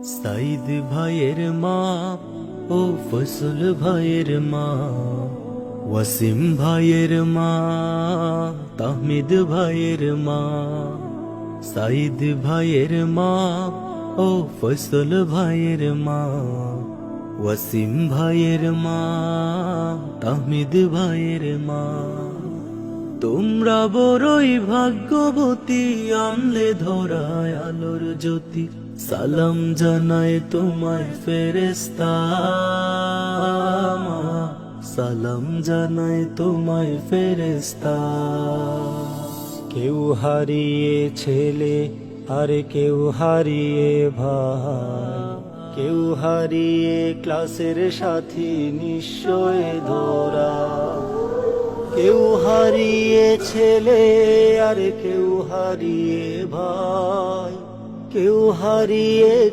সাইদ ভাইয়ের মা ও ফসল ভাইয়ের মা, ওয়াসিম ভাইয়ের মা, তাহমিদ ভাইয়ের মা। সাইদ ভাইয়ের মা ও ফসল ভাইয়ের মা, ওয়াসিম ভাইয়ের মা, তাহমিদ ভাইয়ের মা। তোমরা বড়ই ভাগ্যবতী, আনলে ধরায় আলোর জ্যোতি। সালাম জানায় তোমায় ফেরেশতা, সালাম জানায় তোমায় ফেরেশতা। কেউ হারিয়ে ছেলে আর কেউ হারিয়ে ভাই, কেউ হারিয়ে ক্লাসের সাথী নিশ্চয় ধরা। কেউ হারিয়ে ছেলে আর কেউ হারিয়ে ভাই, কেউ হারিয়ে